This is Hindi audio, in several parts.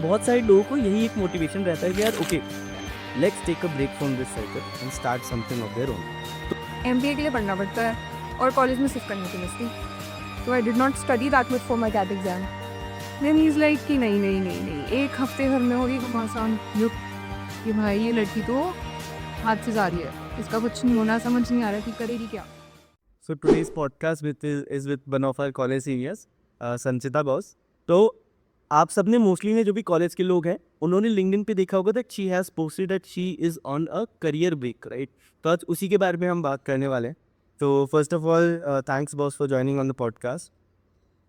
बहुत सारे लोगों को यही एक मोटिवेशन रहता है कि यार okay let's take a break from this cycle and start something of their own. MBA के लिए पढ़ना पड़ता है और कॉलेज में शिफ्ट करने की मस्ती। तो I did not study that much for my CAT exam. Then he is like कि नहीं नहीं नहीं नहीं, एक हफ्ते भर में होगी घमासान युग कि भाई ये लड़की तो हाथ से जा रही है, इसका कुछ नहीं होना, समझ नहीं आ रहा कि करेगी क्या। So today's podcast is with one of our college seniors, Sanchita boss. तो आप सबने मोस्टली ने जो भी कॉलेज के लोग हैं उन्होंने लिंक्डइन पे देखा होगा that she has posted that she is on a career break, right? तो आज उसी के बारे में हम बात करने वाले हैं। तो first of all thanks boss for joining on the podcast.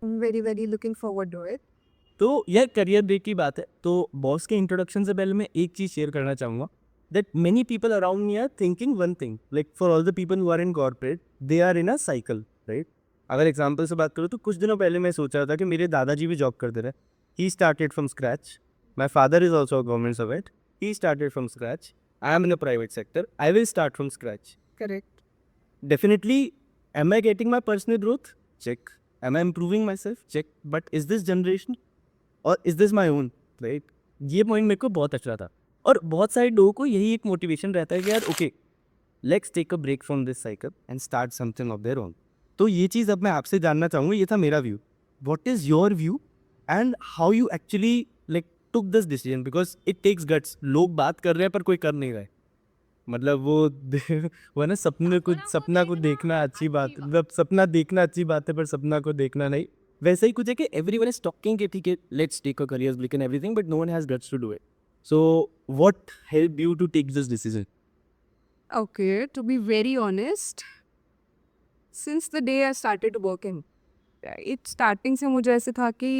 Very very looking forward to it. तो यह करियर ब्रेक की बात है, तो बॉस के इंट्रोडक्शन से पहले मैं एक चीज़ शेयर करना चाहूँगा that many people around me are thinking one thing, like for all the people who are in corporate they are in a cycle, right? अगर एग्जाम्पल से बात करूँ तो कुछ दिनों पहले मैं सोच रहा था कि मेरे दादाजी भी जॉब करते रहे। He started from scratch, my father is also government servant, he started from scratch, I am in a private sector, I will start from scratch. Correct. Definitely, am I getting my personal growth? Check. Am I improving myself? Check. But is this generation or is this my own? Right? ये पॉइंट मेरे को बहुत अच्छा था और बहुत सारे लोगों को यही एक मोटिवेशन रहता है कि यार okay let's take a break from this cycle and start something of their own. तो ये चीज़ अब मैं आपसे जानना चाहूँगा, ये था मेरा view. What is your view and how you actually like took this decision, because it takes guts. लोग बात कर रहे हैं पर कोई कर नहीं रहा है। मतलब वो ना सपना को देखना अच्छी बात, मतलब सपना देखना अच्छी बात है पर सपना को देखना नहीं। वैसे ही कुछ है कि एवरीवन इज टॉकिंग कि ठीक है let's take a career break and everything, but no one has guts to do it. So what help you to take this decision? Okay, to be very honest, since the day I started working, right, starting से मुझे ऐसे था कि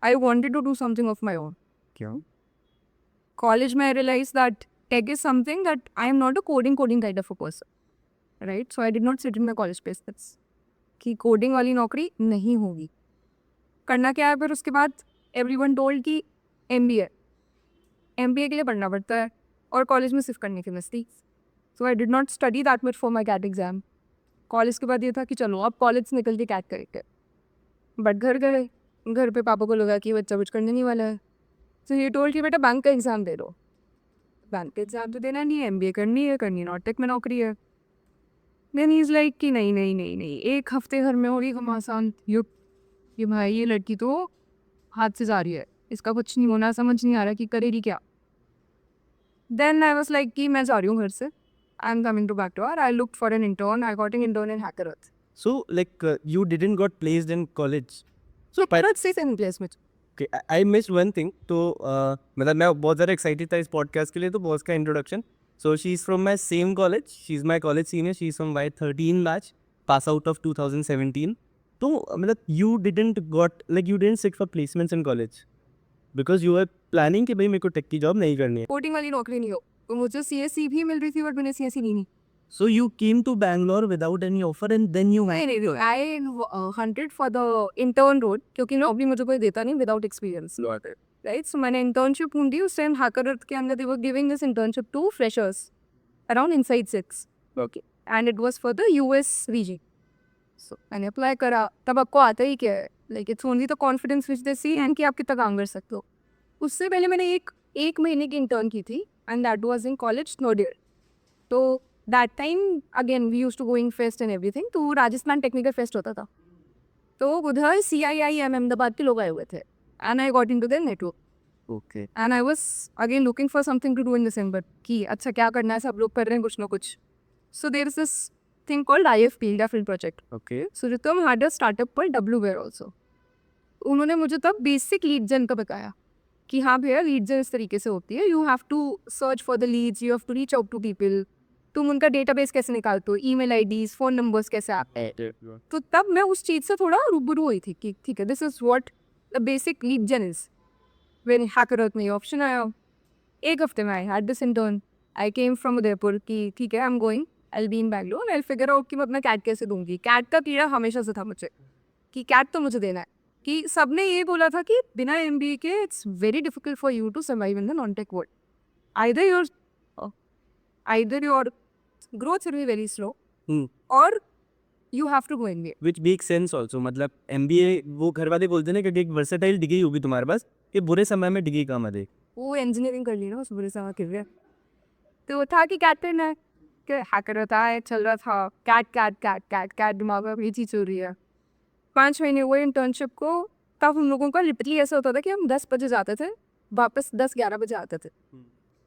I wanted to do something of my own. क्यों? College में I realized that tech is something that I am not a coding kind of a person, right? So I did not sit in my college papers कि coding वाली नौकरी नहीं होगी। करना क्या है फिर उसके बाद? Everyone told कि MBA के लिए पढ़ना पड़ता है और कॉलेज में शिफ्ट करने की मस्ती। So I did not study that much for my CAT exam. College के बाद ये था कि चलो अब कॉलेज से निकल के कैट करेंगे। बट घर गए, घर पे पापा को लगा कि बच्चा कुछ करने नहीं वाला है। तो ये टोल्ड कि बेटा बैंक का एग्ज़ाम दे दो। बैंक का एग्ज़ाम तो देना नहीं है, MBA करनी नॉट टेक में नौकरी है। देन ही इज़ लाइक कि नहीं नहीं नहीं नहीं, एक हफ्ते घर में होगी घमासान युग कि भाई ये लड़की तो हाथ से जा रही है, इसका कुछ नहीं होना, समझ नहीं आ रहा कि करेगी क्या। देन आई वॉज लाइक कि मैं जा रही हूँ घर से, I am coming to back to our. I look for an intern, I got an intern in HackerEarth. So like you didn't got placed in college. So पैरट से इन प्लेस में Okay, I missed one thing. तो मतलब मैं बहुत ज़्यादा एक्साइटेड था इस पॉडकास्ट के लिए, तो बॉस का introduction. So she is from my same college, she is my college senior, she is from Y 13 batch, pass out of 2017। तो मतलब you didn't got like you didn't sit for placements in college because you are planning कि भाई मेरे को टेक की जॉब नहीं करनी है। कोडिंग वाली नौकरी नहीं हो। तो मुझे CSE भी मिल रही थी बट मैंने CSE ली नहीं। So you came to Bangalore without any offer and then you नहीं I hunted for the intern road क्योंकि नौकरी मुझे कोई देता नहीं विदाउट एक्सपीरियंस, राइट? सो मैंने इंटर्नशिप ढूंढी। उस टाइम हैकर अर्थ के अंदर they were giving this internship to freshers around inside 6, okay, and it was for the US reason. सो मैंने अप्लाई करा। तब आपको आता ही क्या है, like it's only the confidence which they see and कि आप कितना काम कर सकते हो। उससे पहले मैंने एक महीने की इंटर्न की थी and that was in college Snowdale. तो that time again we use to going fest and everything. तो राजस्थान टेक्निकल फेस्ट होता था, तो उधर CIIM अहमदाबाद के लोग आए हुए थे and I got into their network. Okay and I was again looking for something to do in December कि अच्छा क्या करना है, सब लोग कर रहे हैं कुछ ना कुछ। So there is this thing called IFP, India field project. Okay so Ritam had a startup called WWare also. उन्होंने मुझे तब बेसिक लीड जन का बताया कि हाँ भैया लीड जन इस तरीके से होती है, you have to search for the leads, you have to reach out to people, तुम उनका डेटाबेस कैसे निकालते हो, ईमेल IDs, फ़ोन नंबर्स कैसे आते हैं। तो तब मैं उस चीज़ से थोड़ा रूबरू हुई थी कि ठीक है this is what the basic lead जन इज। व्हेन हैकर अर्थ में ये ऑप्शन आया, एक हफ्ते में आई had this intern. I came from Udaipur कि ठीक है I am going, I will be in Bangalore, I will figure out कि मैं अपना कैट कैसे दूंगी। कैट का कीड़ा हमेशा से था मुझे कि कैट तो मुझे देना है। कि सबने ये बोला था कि बिना MBA के it's very difficult for you to survive in the non tech world. Either your growth will be very slow और you have to go MBA। Which make sense also. मतलब MBA वो घर वाले बोलते हैं ना कि एक वर्सेटाइल डिग्री होगी तुम्हारे पास ये बुरे समय में डिग्री काम आ जाएगी। वो इंजीनियरिंग कर ली ना उस बुरे समय के लिए। तो वो था कि कैटन है कि हैकर होता है, चल रहा था CAT CAT CAT CAT CAT, दिमाग में ये चीज़ हो रही है। 5 महीने हुए इंटर्नशिप को, तब हम लोगों का लिटरली ऐसा होता था कि हम 10 बजे जाते थे, वापस 10-11 बजे आते थे।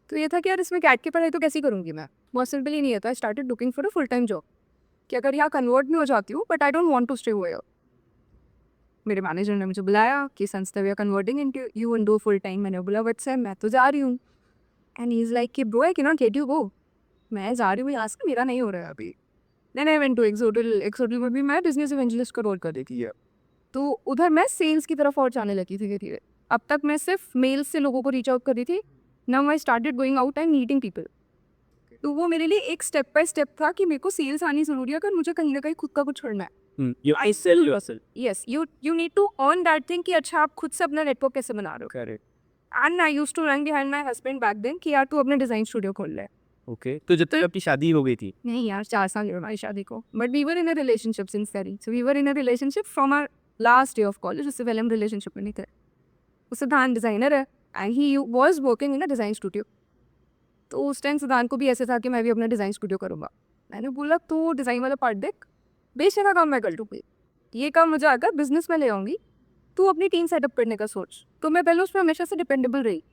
तो ये था कि यार इसमें कैट की पढ़ाई तो कैसी करूँगी मैं, पॉसिबल ही नहीं है। तो I started looking for a full time job कि अगर यहाँ कन्वर्ट नहीं हो जाती हूँ, but I don't want to stay here. मेरे मैनेजर ने मुझे बुलाया कि संस्था we are converting into you in do full time. मैंने बोला बट सर मैं तो जा रही हूँ। एंड ही इज़ लाइक कि bro I can not let you go, मैं जा रही हूँ यहाँ से, मेरा नहीं हो रहा है अभी। देन आई वेंट टू एक्सोटल में भी मैं बिजनेस इवेंजलिस्ट का रोल कर रही थी। तो उधर मैं सेल्स की तरफ और जाने लगी थी धीरे। अब तक मैं सिर्फ मेल्स से लोगों को रीच आउट कर रही थी, now I started going out and meeting people. तो वो मेरे लिए एक स्टेप बाय स्टेप था कि मेरे को सेल्स आनी ज़रूरी है अगर मुझे कहीं ना कहीं खुद का कुछ छोड़ना है। You I sell yourself. Yes, you need to earn that thing कि अच्छा आप खुद से अपना नेटवर्क कैसे बना रहे हो। Correct. And I used to run behind my husband back then कि यार तू अपने डिज़ाइन स्टूडियो खोल ले। Okay. तो जब तक आपकी शादी हो गई थी, नहीं यार 4 साल हुए हमारी शादी को, but we were in a relationship since very, so we were in a relationship from our last day of college. उससे पहले हम रिलेशनशिप में नहीं थे। वो सिद्धांत डिज़ाइनर है and he was working in a design studio. तो उस टाइम सिद्धांत को भी ऐसे था कि मैं भी अपना डिज़ाइन स्टूडियो करूँगा। मैंने बोला तू डिज़ाइन वाला पार्ट देख, बेचने का काम मैं कर लूँगी, ये काम मुझे आकर बिजनेस में ले आऊँगी, तू अपनी टीम सेटअप करने का सोच। तो मैं पहले उसमें हमेशा से डिपेंडेबल रही,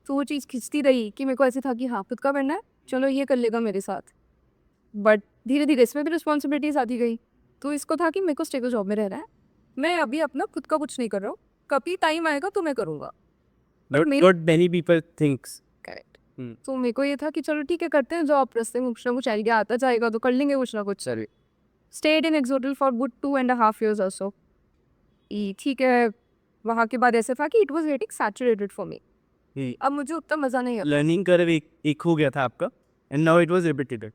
तो वो चीज़ खिंचती रही कि मेरे को ऐसे था कि हाँ खुद का करना है, चलो ये कर लेगा मेरे साथ। बट धीरे धीरे इसमें भी रिस्पॉन्सिबिलिटीज आती गई। तो इसको था कि मेरे को स्टेबल जॉब में रहना है, मैं अभी अपना खुद का कुछ नहीं कर रहा हूँ, कभी टाइम आएगा तो मैं करूँगा। but मेरे- what many people thinks. Correct. Hmm. तो मेरे को ये था कि चलो ठीक है करते हैं जॉब, रास्ते में कुछ ना कुछ आइडिया आता जाएगा तो कर लेंगे कुछ ना कुछ। Sorry. Stayed in Exotel for good 2.5 years और सो। ठीक है, वहाँ के बाद ऐसे था कि it was getting saturated for me. अब मुझे उतना मज़ा नहीं आता। लर्निंग कर्व एक हो गया था आपका, and now it was repeated.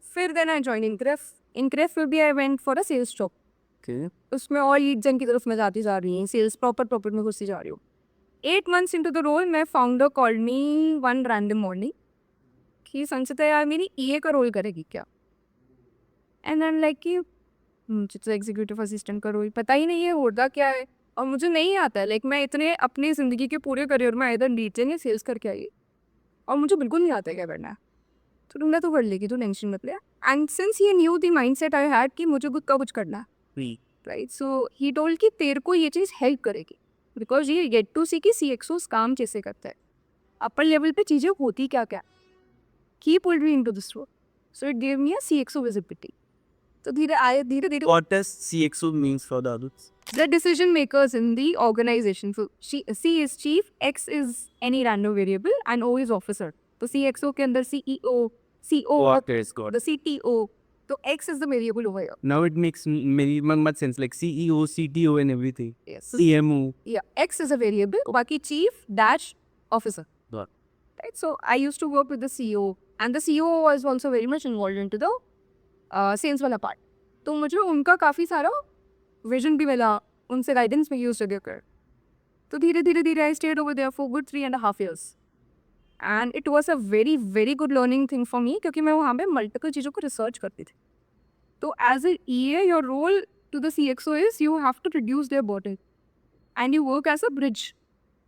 फिर देन आई जॉइन इनक्रेफ फिर भी I went for a sales job. Okay. उसमें और लीड जन की तरफ मैं जाती जा रही हूँ, सेल्स प्रॉपर में घुसती जा रही हूँ। 8 months into the role, my founder called me one random morning कि संचिता यार मेरी ईए का रोल करेगी क्या। एंड आई एम लाइक कि मुझे तो एग्जीक्यूटिव असिस्टेंट का रोल पता ही नहीं है होता क्या है, और मुझे नहीं आता है। लाइक मैं इतने अपनी ज़िंदगी के पूरे करियर में इधर लीड या सेल्स करके आई और मुझे बिल्कुल नहीं आता है क्या करना है। तो तुमने तो कर लेगी, तो टेंशन मत ले। And since he new the mindset I had कि मुझे खुद का कुछ करना है, राइट, सो ही टोल्ड कि तेरे को ये चीज़ हेल्प करेगी बिकॉज ये गेट टू सी कि CXOs काम कैसे करता है, अपर लेवल पे चीज़ें होती क्या क्या। He pulled me into this role, so it give me a CXO visibility. तो धीरे धीरे What does CXO means for the others? the decision makers in the organization. So C is chief, X is any random variable, and O is officer. तो CXO के अंदर CEO, CO, What is God? the CTO. तो X is the variable over here. Now it makes very much sense, like CEO, CTO, and everything. Yes. CMO. Yeah, X is a variable. बाकी chief dash officer. Got. Right. So I used to work with the CEO, and the CEO was also very much involved into the sales वाला part. तो मुझे उनका काफ़ी सारा विजन भी मिला, उनसे गाइडेंस में यूज कर। तो धीरे धीरे I stayed over there for good 3.5 years, and it was a very very good learning thing for me क्योंकि मैं वहाँ पे मल्टीपल चीज़ों को रिसर्च करती थी। तो as a EA your role to the CXO is you have to reduce their burden and you work as a bridge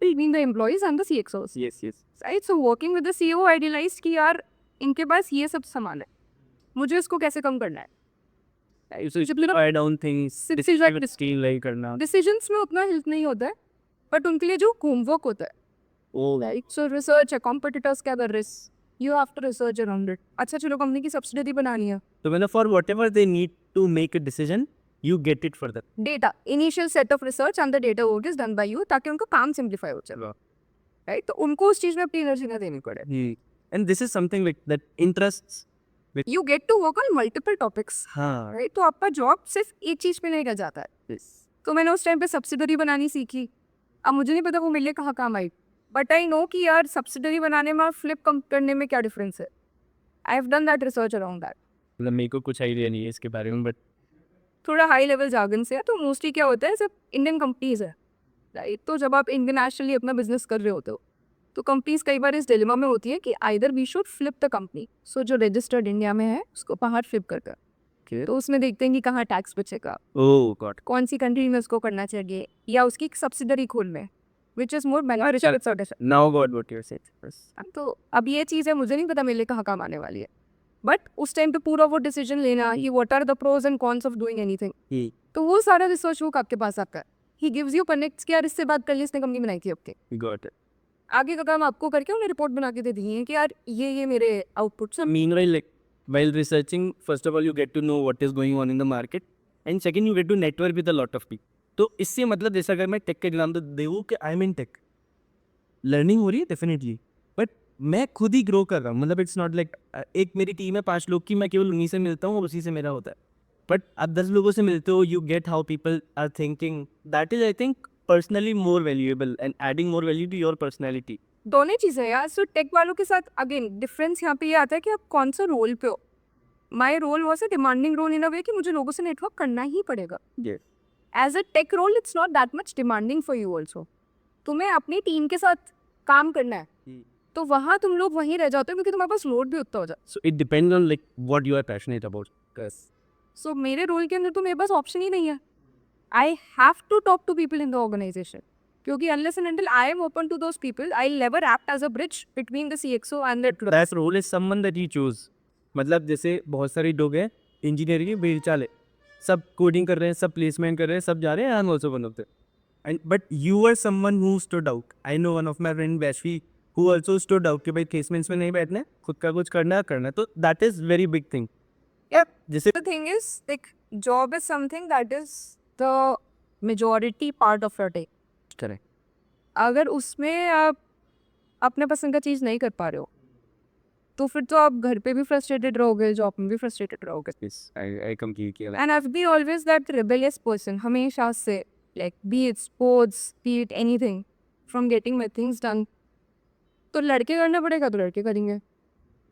between the employees and the CXOs. Yes, yes. Right? So working with the CEO, I realized कि यार इनके पास ये सब सामान है, मुझे इसको कैसे कम करना है। So simplify down things. Simplify- Scale like करना. डिसीजंस में उतना हेल्प नहीं होता है, बट उनके लिए जो होमवर्क होता है, Oh, राइट, सो रिसर्च है, कॉम्पिटिटर्स क्या कर रहे हैं, you have to research around it. अच्छा चलो कंपनी की सब्सिडरी बनानी है, so when for whatever they need to make a decision, you get it for that. Data, initial set of research and the data work is done by you ताकि उनका काम सिंप्लीफाई हो जाए, राइट। तो उनको उस चीज़ में अपनी एनर्जी ना देनी पड़े। And this is something like that interests. You get to work on multiple topics, हाँ. राइट। तो आपका जॉब सिर्फ एक चीज़ पे नहीं रह जाता है। Yes. तो मैंने उस टाइम पे सब्सिडरी बनानी सीखी। अब मुझे नहीं पता वो मेरे लिए कहाँ काम आई, बट आई नो कि यार सब्सिडरी बनाने में और फ्लिप कम करने में क्या डिफरेंस है। I have done that research around that. मतलब मेरे को कुछ आइडिया नहीं है इसके बारे में, बट थोड़ा हाई लेवल जार्गन से है। तो मोस्टली क्या होता है, सब इंडियन कंपनीज है, राइट। तो जब आप इंटरनेशनली अपना बिजनेस कर रहे होते हो तो कंपनीज कई बार इस डिलेमा में होती है कि either we should flip the company, so जो रजिस्टर्ड इंडिया में है उसको बाहर फ्लिप कर, तो उसमें देखते हैं कि कहाँ टैक्स बचेगा, oh god. कौन सी कंट्री में उसको करना चाहिए, या उसकी एक सब्सिडरी खोल में, which is more beneficial. Now got what you said. Yes. तो अब ये चीज़ है, मुझे नहीं पता मेरे लिए कहाँ काम आने वाली है, बट उस टाइम पे पूरा वो डिसीजन लेना कि what are the pros and cons of doing anything, He तो वो सारा रिसर्च बुक आपके पास आता है. ही गिव्स यू कनेक्ट्स कि यार इससे बात कर ली, इसने कंपनी बनाई थी आपके, got it. आगे का काम आपको करके उन्हें रिपोर्ट बना के दे दी है कि यार ये मेरे आउटपुट्स हैं. Meanwhile, like while researching, first of all, you get to know what is going on in the market, and second, you get to network with a lot of people. तो इससे मतलब जैसा अगर मैं टेक का एग्जाम तो देऊँ कि I am in tech, learning हो रही है डेफिनेटली, बट मैं खुद ही ग्रो कर रहा हूँ. मतलब इट्स नॉट लाइक एक मेरी टीम है 5 लोग की, मैं केवल उन्हीं से मिलता हूँ और उसी से मेरा होता है. बट आप 10 लोगों से मिलते हो, you get how people are thinking. That is I think personally more valuable and adding more value to your personality. दोनों चीज़ें यार. सो टेक वालों के साथ अगेन डिफरेंस यहाँ पे ये आता है कि आप कौन सा रोल पे हो. My role was a demanding role in a way कि मुझे लोगों से नेटवर्क करना ही पड़ेगा. As a tech role it's not that much demanding for you also. तुम्हें अपनी टीम के साथ काम करना है, तो वहाँ तुम लोग वहीं रह जाते हो क्योंकि तुम्हारे पास लोड भी उतना हो जाता So it depends on like what you are passionate about. है. सो मेरे रोल के अंदर तो मेरे पास ऑप्शन ही नहीं है. I have to talk to people in the organisation, क्योंकि unless and until I am open to those people I will never act as a bridge between the CXO and the That role is someone that you choose. मतलब जैसे बहुत सारे लोग हैं इंजीनियरिंग के बेचाले, सब कोडिंग कर रहे हैं, सब प्लेसमेंट कर रहे हैं, सब जा रहे हैं. I am also one of them. And but you are someone who stood out. I know one of my friend Vaishvi who also stood out कि भाई प्लेसमेंट्स में नहीं बैठना है, खुद का कुछ करना है. तो that is very big thing. जैसे The thing is, like, job is something that is the majority part of your day. Correct. अगर उसमें आप अपने पसंद का चीज़ नहीं कर पा रहे हो, तो फिर तो आप घर पे भी फ्रस्ट्रेटेड रहोगे, जॉब में भी फ्रस्ट्रेटेड रहोगे. Yes, I completely agree. And I've been always that rebellious person, हमेशा से, like, be it sports, be it anything, from getting my things done. तो लड़के करना पड़ेगा तो लड़के करेंगे,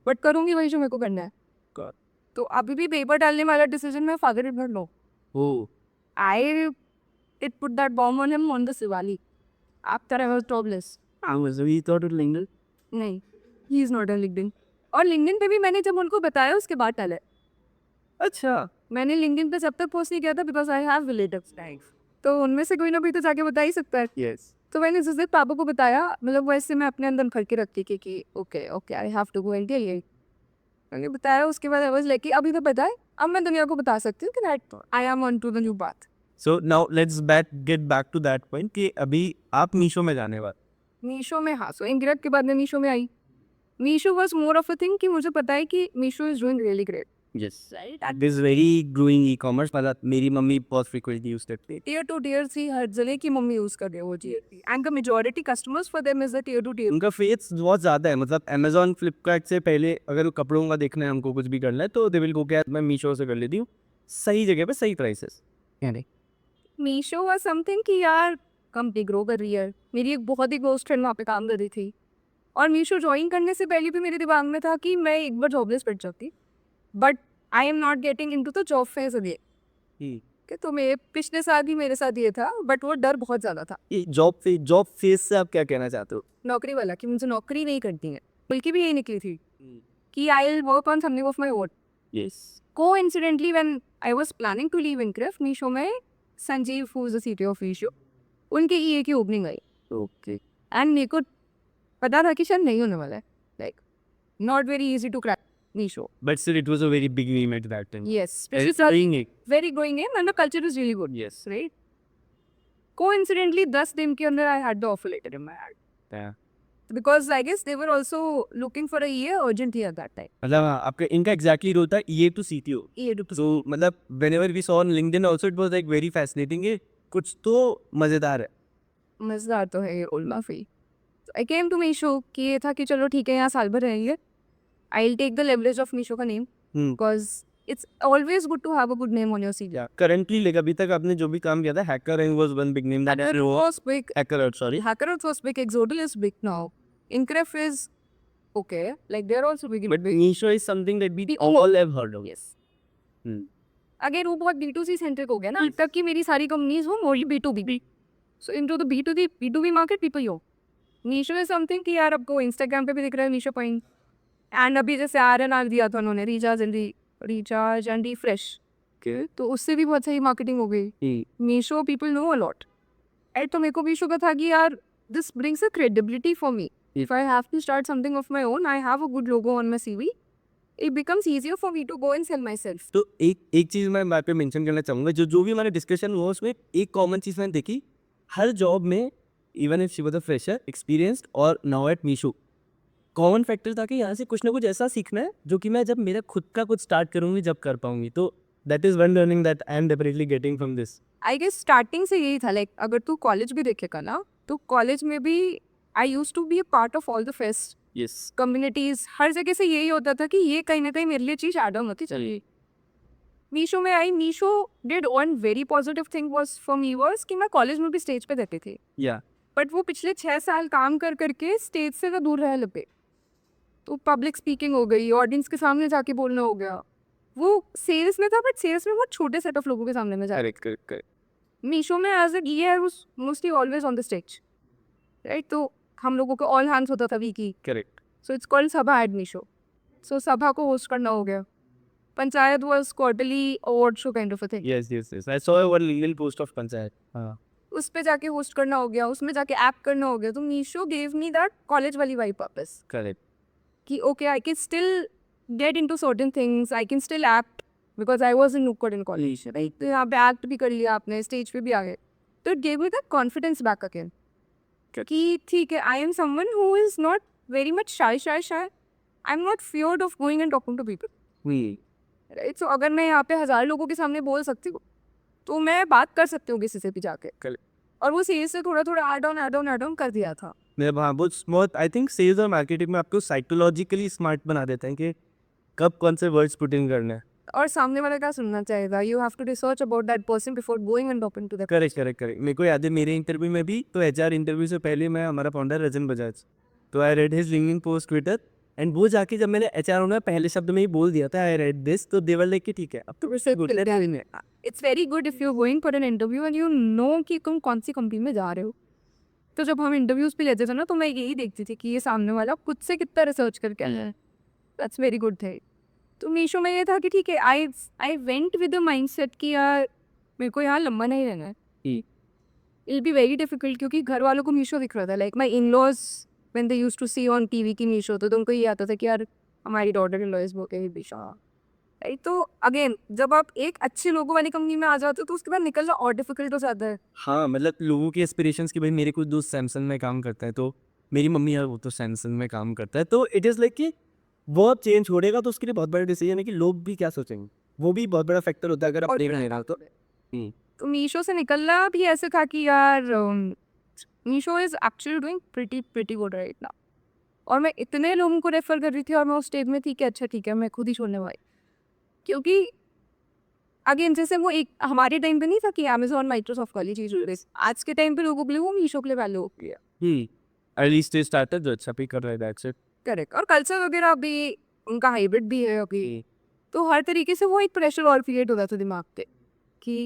बट करूँगी वही जो मेरे को करना है. God. तो अभी भी पेपर डालने वाला डिसीजन मैं father it not low. Oh, I did put that bomb on him on the Diwali after I was jobless. we thought of LinkedIn. नहीं, he is not on LinkedIn. और LinkedIn पे भी मैंने जब उनको बताया उसके बाद डाला है. अच्छा. मैंने LinkedIn पे जब तक पोस्ट नहीं किया था बिकॉज आई हैव रिलेटिव्स. तो उनमें से कोई ना कोई तो जाके बता ही सकता है. Yes. तो मैंने जिस दिन पापा को बताया, मतलब वैसे मैं अपने अंदर भर के रखती कि okay I have to go and tell you. मैंने बताया, उसके बाद आई वाज लाइक अभी तो पता है, अब मैं दुनिया को बता सकती हूँ कि that I am on to the new path. So now let's get back to that point कि अभी आप मीशो में जाने वाले. मीशो में, हाँ. सो इंग्रेट के बाद में मीशो में आई. Meesho was more of a thing कि मुझे पता है कि Meesho is doing really great. Yes. This very growing e-commerce. मतलब मेरी मम्मी बहुत frequently use करती है. टीयर 2 टीयर 3 हर जगह की मम्मी यूज कर रहे हो जी. And the majority customers for them is the tier 2 tier. उनका फेथ बहुत ज़्यादा है. मतलब Amazon, Flipkart से पहले अगर कपड़ों का देखना है, हमको कुछ भी करना है, तो दे विल गो क्या मैं मीशो से कर लेती हूँ, सही जगह पे सही प्राइसेस. मीशो वॉज समथिंग कि यार कंपनी ग्रो कर रही है. मेरी एक बहुत ही क्लोज फ्रेंड वहाँ पे काम कर रही थी, और मीशो ज्वाइन करने से पहले भी मेरे दिमाग में था कि मैं एक बार जॉबलेस बैठ जाती, but I am not getting into the job phase again. कि तो मेरे पिछले साल भी मेरे साथ ये था, बट वो डर बहुत ज़्यादा था. ये जॉब फेस से आप क्या कहना चाहते हो? नौकरी वाला कि मुझे नौकरी नहीं करती है, बल्कि भी यही निकली थी कि I will work on something of my own. Yes. Coincidentally, when I was planning to leave Incref, Meesho में Sanjeev who is the CTO of Meesho, उनके EA की ओपनिंग आई. Okay. एंड मेरे को पता था कि शायद नहीं होने वाला है, like not very easy to crack Meesho. But still, it was a very big name at that time. Yes, It's doing it. very growing name and the culture is really good. Yes. Right? Coincidentally, 10 दिन के अंदर I had the offer letter in my hand. Yeah. Because I guess they were also looking for a EA urgently at that time. मतलब हाँ, आपका इनका exactly रोल था EA to CTO. EA to So मतलब whenever we saw on LinkedIn also, it was like very fascinating. ये कुछ तो मज़ेदार है. मज़ेदार तो है ये रोल काफ़ी. आई केम टू मीशो कि ये था कि चलो ठीक है, यहाँ साल भर रहेंगे. I will take the leverage of Meesho का name, because it's always good to have a good name on your CV. Yeah. Currently, like अभी तक आपने जो भी काम किया था, Hacker was one big name. That was big. Hacker, sorry. Hacker was big. Exodal is big now. Incref is okay. Like they're also big. But Meesho is something that we We all have heard of. Yes. Hmm. Again वो बहुत B2C सेंट्रिक हो गया ना, तब की मेरी सारी कंपनीज हो morally B2B. So into the B2B market people हो. मीशो इज समथिंग कि यार आपको इंस्टाग्राम पे भी दिख रहा है मीशो पॉइंट. एंड अभी जैसे RNR दिया था उन्होंने, रिचार्ज एंड रिफ्रेश, तो उससे भी बहुत सही मार्केटिंग हो गई. Meesho people know a lot. And तो मेरे को मीशो का था कि यार this brings a credibility for me. If I have to start something of my own, I have a good logo on my CV. It becomes easier for me to go and sell myself. तो एक चीज़ मैं वहाँ पे मेंशन करना चाहूँगा, जो भी हमारा डिस्कशन हुआ उसमें एक कॉमन चीज़ मैंने देखी, हर जॉब में even if she was a fresher, experienced और now at Meesho, common factor था कि यहाँ से कुछ ना कुछ ऐसा सीखना है जो कि मैं जब मेरा खुद का कुछ स्टार्ट करूँगी जब कर पाऊंगी. तो that is one learning that I am definitely getting from this. I guess starting से यही था, लाइक अगर तू कॉलेज भी देखेगा ना, तो कॉलेज में भी I use to be a part of all the fest yes. Communities. हर जगह से यही होता था कि ये कहीं ना कहीं मेरे लिए चीज़ ऐड ऑन होती चली. मीशो में आई, Meesho did one very positive thing was for me was कि मैं कॉलेज में भी स्टेज पे देती थी, या बट वो पिछले 6 साल काम कर करके स्टेज से तो दूर रह लगे. तो पब्लिक स्पीकिंग हो गई, ऑडियंस के सामने जाके बोलना हो गया. वो सेल्स में था, बट सेल्स में बहुत छोटे सेट ऑफ लोगों के सामने में जा. करेक्ट. मीशो में as a EA was mostly always on the stage, right. तो हम लोगों को ऑल हैंड्स होता था weekly. Correct. So it's called Sabha at Meesho. So Sabha को होस्ट करना हो गया. Panchayat was quarterly award show kind of a thing. Yes. I saw one little post of Panchayat. हाँ. उस पे जाके होस्ट करना हो गया, उसमें जाके ऐप करना हो गया. तो Meesho gave me that college वाली वाइब वापस करेक्ट. कि okay I can still get into certain things, I can still act because I was in नुक्कड़ इन कॉलेज, राइट. तो यहाँ पे एक्ट भी कर लिया आपने, स्टेज पे भी आ गए. तो it gave me that confidence back again कि ठीक है, I am someone who is not very much shy. I am not feared of going and talking to people, right. So अगर मैं यहाँ पे 1000 लोगों के सामने बोल सकती हूँ, तो मैं बात कर सकती हूँ किसी से भी जाके. Correct. और वो सीरीज से थोड़ा थोड़ा ऐड ऑन कर दिया था. हाँ, वो स्मार्ट, आई थिंक सेल्स और मार्केटिंग में आपको साइकोलॉजिकली स्मार्ट बना देते हैं कि कब कौन से वर्ड्स पुट इन करने हैं. और सामने वाला क्या सुनना चाहेगा, you have to research about that person before going and talking to that. Correct. मेरे को याद है मेरे इंटरव्यू में भी, तो एचआर इंटरव्यू से पहले मैं, हमारा फाउंडर रजन बजाज, तो I read his LinkedIn post Twitter, and वो जाके जब मैंने एचआर होना पहले शब्द में ही बोल दिया था आई रेड दिस, तो दे वर लाइक कि ठीक है अब तो वैसे good. It's very good if you going for an interview and you know कि तुम कौन सी कंपनी में जा रहे हो. तो जब हम इंटरव्यूज पे लेते थे ना, तो मैं यही देखती थी कि ये सामने वाला खुद से कितना रिसर्च करके आया है. That's very good thing. तो मीशो में ये था कि ठीक है, I went with the mindset कि यार मेरे को यहाँ लंबा नहीं रहना है. It will be very difficult, क्योंकि घर वालों को मीशो दिख रहा था. Like my in laws when they used to see on TV की मीशो, तो उनको ये आता था कि यार हमारी daughter in law is working Meesho, right. तो अगेन जब आप एक अच्छे लोगों वाली कंपनी में आ जाते हो, तो उसके बाद निकलना और डिफिकल्ट हो जाता है. हाँ, मतलब लोगों के एस्पिरेशंस की, भाई मेरे कुछ दोस्त सैमसंग में काम करता है, तो मेरी मम्मी यार वो तो सैमसंग में काम करता है, तो इट इज़ लाइक कि वो अब चेंज हो रहेगा, तो उसके लिए बहुत बड़ा डिसीजन है कि लोग भी क्या सोचेंगे. वो भी बहुत बड़ा फैक्टर होता है अगर आप और- देख रहे हैं तो. तो मीशो से निकलना भी ऐसे था कि यार Meesho is actually doing pretty good right now. और मैं इतने लोगों को रेफर कर रही थी, और मैं उस स्टेज में थी कि अच्छा ठीक है, मैं खुद ही छोड़ने वाली. क्योंकि अगेन जैसे वो एक हमारे टाइम पे नहीं था कि अमेजोन माइक्रोसॉफ्ट वाली चीज हो रही, आज के टाइम पे लोगों के लिए वो मीशो के लिए वैल्यू हो गया. अर्ली स्टेज स्टार्टर जो अच्छा पे कर रहा है, दैट्स इट. करेक्ट. और कल्चर वगैरह भी उनका हाइब्रिड भी है अभी. तो हर तरीके से वो एक प्रेशर और क्रिएट होता था दिमाग पे कि